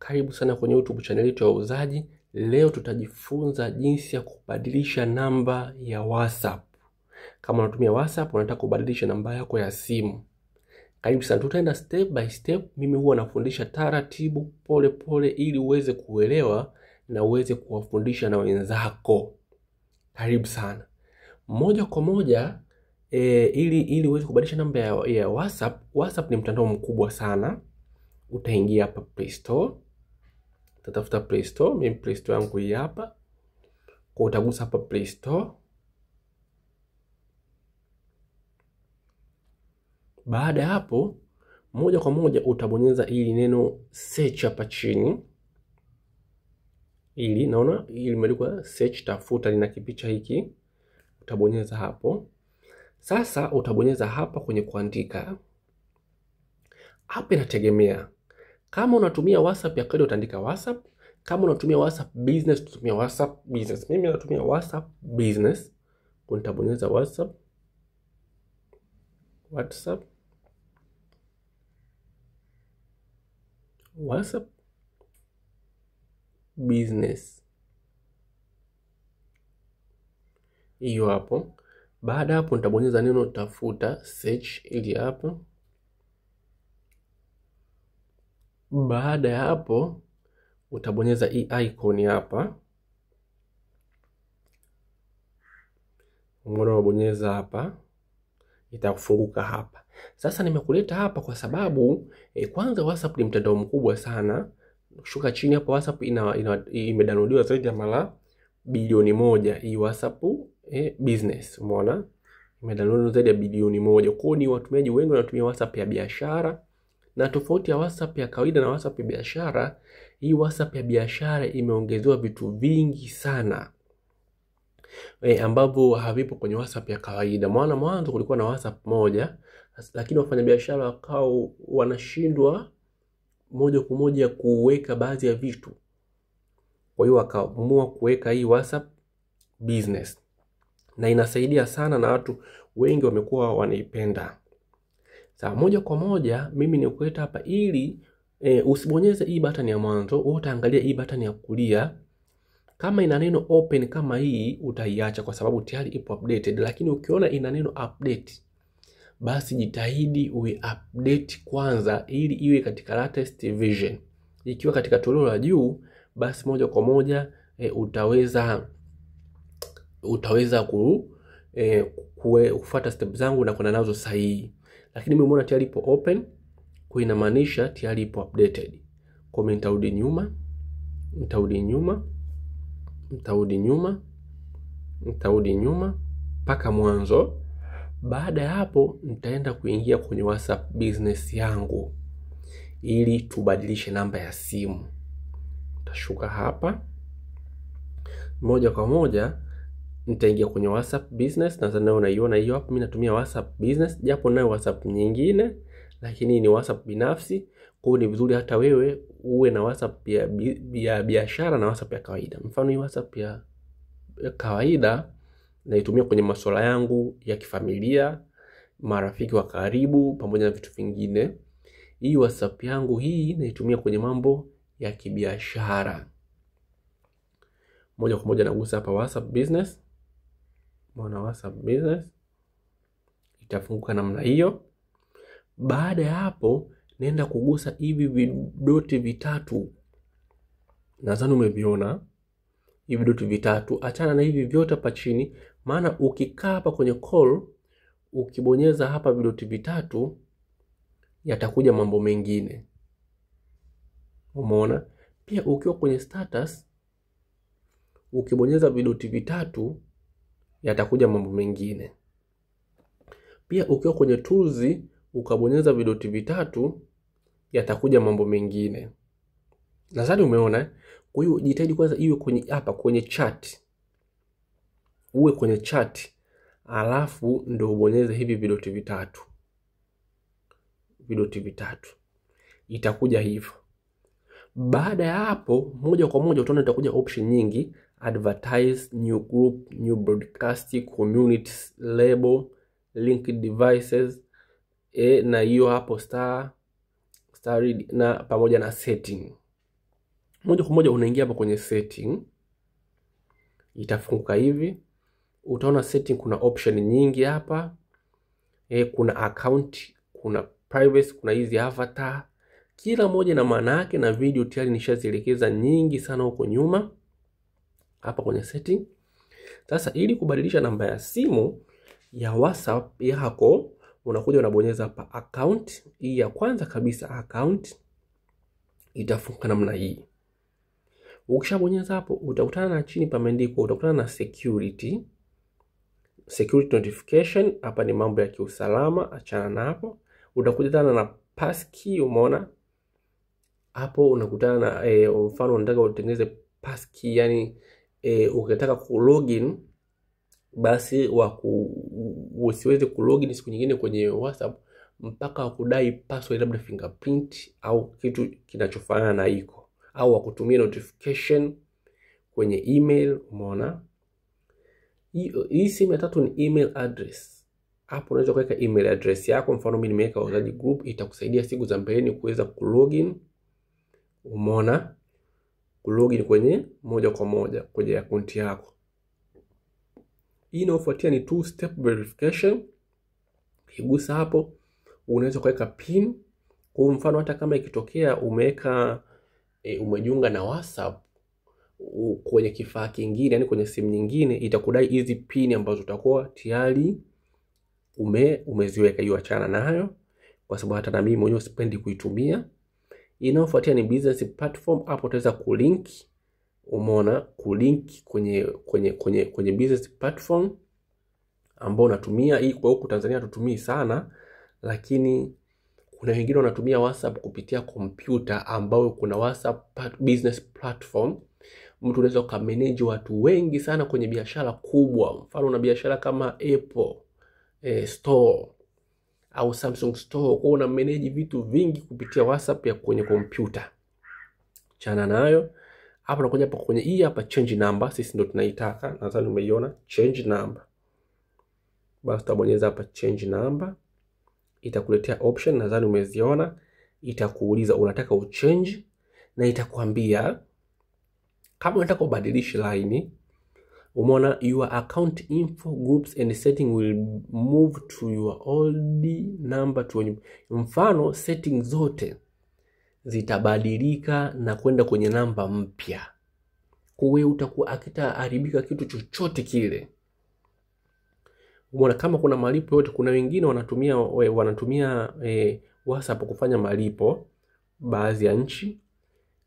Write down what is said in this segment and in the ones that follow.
Karibu sana kwenye YouTube channel yetu ya Wauzaji. Leo tutajifunza jinsi ya kubadilisha namba ya WhatsApp. Kama unatumia WhatsApp unataka kubadilisha namba yako ya simu. Karibu sana, tutaenda step by step. Mimi huwa nafundisha taratibu, pole pole, ili uweze kuelewa na uweze kuwafundisha na wenzako. Karibu sana. Moja kwa moja, ili uweze kubadilisha namba ya WhatsApp. WhatsApp ni mtandao mkubwa sana. Utaingia hapa Play Store. Utatafuta Play Store. Mimi Play Store yangu hii hapa. Kwa utagusa hapa Play Store. Baada ya hapo, moja kwa moja utabonyeza ili neno search hapa chini. Ili naona ili limeandikwa search, tafuta, lina kipicha hiki. Utabonyeza hapo. Sasa utabonyeza hapa kwenye kuandika. Hapa inategemea. Kama unatumia WhatsApp ya kawaida utaandika WhatsApp. Kama unatumia WhatsApp Business utatumia WhatsApp Business. Mimi natumia WhatsApp Business. Kwa nitabonyeza WhatsApp Business. Hiyo hapo. Baada hapo nitabonyeza neno tafuta, search, ili hapo. Baada ya hapo utabonyeza hii icon hapa. Unabonyeza hapa, itakufunguka hapa. Sasa nimekuleta hapa kwa sababu kwanza WhatsApp ni mtandao mkubwa sana. Shuka chini hapa, WhatsApp imedownloadiwa zaidi ya mara bilioni 1. Hii WhatsApp Business, umeona? Imedownloadiwa zaidi ya bilioni 1. Kwa hiyo ni watumiaji wengi wanatumia WhatsApp ya biashara. Na tofauti ya WhatsApp ya kawaida na WhatsApp ya biashara, hii WhatsApp ya biashara imeongezewa vitu vingi sana ambavyo havipo kwenye WhatsApp ya kawaida. Maana mwanzo kulikuwa na WhatsApp moja, lakini wafanyabiashara wakao wanashindwa moja kwa moja kuweka baadhi ya vitu. Kwa hiyo wakaamua kuweka hii WhatsApp Business. Na inasaidia sana na watu wengi wamekuwa wanaipenda. Sawa, moja kwa moja mimi nikuleta hapa ili usibonyeze hii button ya mwanzo, utaangalia hii button ya kulia. Kama ina neno open kama hii utaiacha kwa sababu tayari ipo updated, lakini ukiona ina neno update, basi jitahidi update kwanza ili iwe katika latest version. Ikiwa katika toleo la juu, basi moja kwa moja utaweza kufuata step zangu na kwenda nazo sahihi. Lakini mimi nimeona tayari ipo open, kwa inamaanisha tayari ipo updated. Kwa mimi nitarudi nyuma mpaka mwanzo. Baada ya hapo nitaenda kuingia kwenye WhatsApp Business yangu ili tubadilishe namba ya simu. Utashuka hapa. Moja kwa moja nitaingia kwenye WhatsApp Business. Nadhani unaiona hiyo hapo. Mimi natumia WhatsApp Business, japo nayo WhatsApp nyingine, lakini ni WhatsApp binafsi. Kwa hiyo ni vizuri hata wewe uwe na WhatsApp ya biashara na WhatsApp ya kawaida. Mfano hii WhatsApp ya kawaida naitumia kwenye masuala yangu ya kifamilia, marafiki wa karibu pamoja na vitu vingine. Hii WhatsApp yangu hii naitumia kwenye mambo ya kibiashara. Moja kwa moja nagusa hapa WhatsApp Business. Mbona WhatsApp Business itafunguka namna hiyo. Baada ya hapo nenda kugusa hivi vidoti vitatu. Nadhani umeviona hivi vidoti vitatu. Achana na hivi vyote hapa chini, maana ukikaa hapa kwenye call, ukibonyeza hapa vidoti vitatu yatakuja mambo mengine. Umeona? Pia ukiwa kwenye status ukibonyeza vidoti vitatu yatakuja mambo mengine. Pia ukiwa kwenye tools ukabonyeza vidoti vitatu yatakuja mambo mengine. Nadhani umeona. Kwa hiyo jitahidi kwanza iwe kwenye hapa kwenye chat. Uwe kwenye chat, alafu ndio ubonyeze hivi vidoti vitatu. Itakuja hivyo. Baada ya hapo moja kwa moja utaona itakuja option nyingi: advertise, new group, new broadcast, communities, label, linked devices, na hiyo hapo star na pamoja na setting. Moja kwa moja unaingia hapa kwenye setting. Itafunguka hivi. Utaona setting kuna option nyingi hapa. Kuna account, kuna privacy, kuna hizi avatar. Kila moja na maana yake, na video tayari nishazielekeza nyingi sana huko nyuma hapa kwenye setting. Sasa ili kubadilisha namba ya simu ya WhatsApp yako, unakuja unabonyeza hapa account. Hii ya kwanza kabisa account itafunguka namna hii. Ukishabonyeza hapo utakutana na chini pameandikwa, utakutana na security notification. Hapa ni mambo ya kiusalama, achana na hapo. Utakuja tena na passkey, umeona? Hapo unakutana na mfano unataka utengeneze passkey, yani ukitaka ku login basi usiweze ku login siku nyingine kwenye WhatsApp mpaka wakudai password, labda fingerprint au kitu kinachofanana na hiko, au wakutumia notification kwenye email, umeona? Hii simu ya tatu ni email address. Hapo unaweza kuweka email address yako, mfano mimi nimeweka Wauzaji Group, itakusaidia siku za mbeleni kuweza kulogin, umeona? Kulogin kwenye moja kwa moja kwenye account yako. Hii inayofuatia ni two step verification. Ukigusa hapo unaweza kuweka pin. Kwa mfano hata kama ikitokea umeweka umejiunga na WhatsApp kwenye kifaa kingine, yani kwenye simu nyingine, itakudai hizi pin ambazo utakuwa tayari umeziweka. Hiyo achana nayo, kwa sababu hata na mimi mwenyewe sipendi kuitumia. Inayofuatia ni business platform. Hapo utaweza kulink, umeona? Kulink kwenye business platform ambao unatumia. Hii kwa huku Tanzania tutumii sana, lakini kuna wengine wanatumia WhatsApp kupitia kompyuta, ambao kuna WhatsApp business platform. Mtu unaweza kumanage watu wengi sana kwenye biashara kubwa. Mfano una biashara kama Apple store au Samsung store, kwa una manage vitu vingi kupitia WhatsApp ya kwenye kompyuta. Chana nayo. Hapo nakuja hapa kwenye hii hapa change number, sisi ndo tunaitaka. Nadhani umeiona change number. Basi tabonyeza hapa change number. Itakuletea option, nadhani umeziona. Itakuuliza unataka uchange, na itakwambia kama unataka kubadilisha line. Umeona, your account info groups and setting will move to your old number to new. Mfano setting zote zitabadilika na kwenda kwenye namba mpya. Kwa hiyo utakuwa akitaharibika kitu chochote kile. Umeona, kama kuna malipo yote, kuna wengine wanatumia WhatsApp kufanya malipo, baadhi ya nchi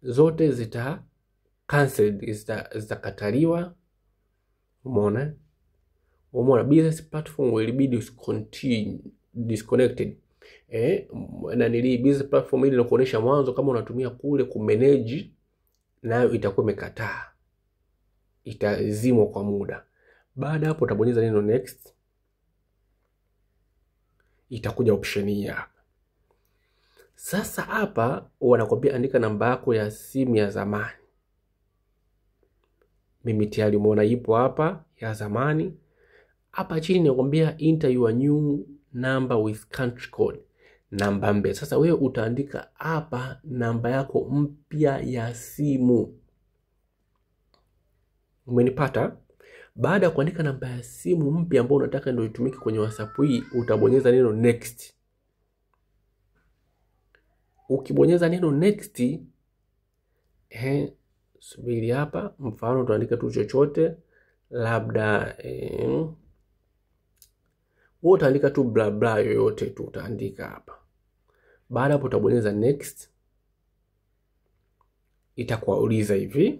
zote zita cancelled, zitakataliwa. Umeona? Business platform will be disconnected. Na nili business platform ile inakuonesha mwanzo kama unatumia kule kumanage, nayo itakuwa imekataa, itazimwa kwa muda. Baada hapo utabonyeza neno next. Itakuja option hii hapa. Sasa hapa wanakwambia andika namba yako ya simu ya zamani. Mimi tayari umeona ipo hapa ya zamani. Hapa chini nakwambia enter your new number with country code, namba mpya. Sasa wewe utaandika hapa namba yako mpya ya simu. Umenipata? Baada ya kuandika namba ya simu mpya ambayo unataka ndio itumike kwenye WhatsApp hii, utabonyeza neno next. Ukibonyeza neno next, subiri hapa, mfano tuandika tu chochote, labda wewe utaandika tu bla bla yoyote tu utaandika hapa. Baada hapo utabonyeza next. Itakuuliza hivi,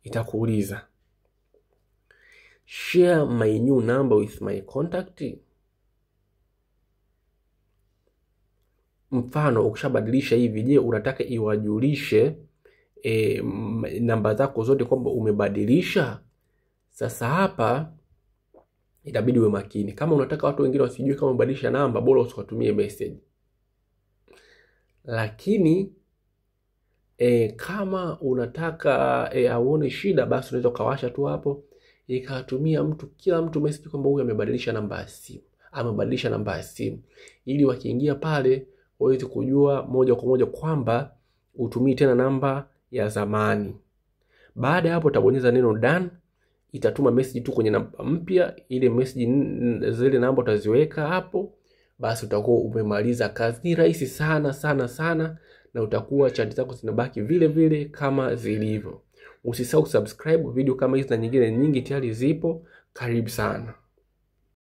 itakuuliza share my new number with my contact. Mfano ukishabadilisha hivi, je, unataka iwajulishe namba zako zote kwamba umebadilisha? Sasa hapa itabidi uwe makini. Kama unataka watu wengine wasijue kama umebadilisha namba, bora usiwatumie message. Lakini kama unataka auone shida, basi unaweza kawasha tu hapo ikatumia kila mtu message kwamba huyu amebadilisha namba ya simu, amebadilisha namba ya simu, ili wakiingia pale waweze kujua moja kwa moja kwamba utumii tena namba ya zamani. Baada ya hapo utabonyeza neno done, itatuma message tu kwenye namba mpya. Ile message zile namba utaziweka hapo, basi utakuwa umemaliza kazi. Ni rahisi sana sana sana, na utakuwa chati zako zinabaki vile vile kama zilivyo. Usisahau subscribe, video kama hizi na nyingine nyingi tayari zipo. Karibu sana.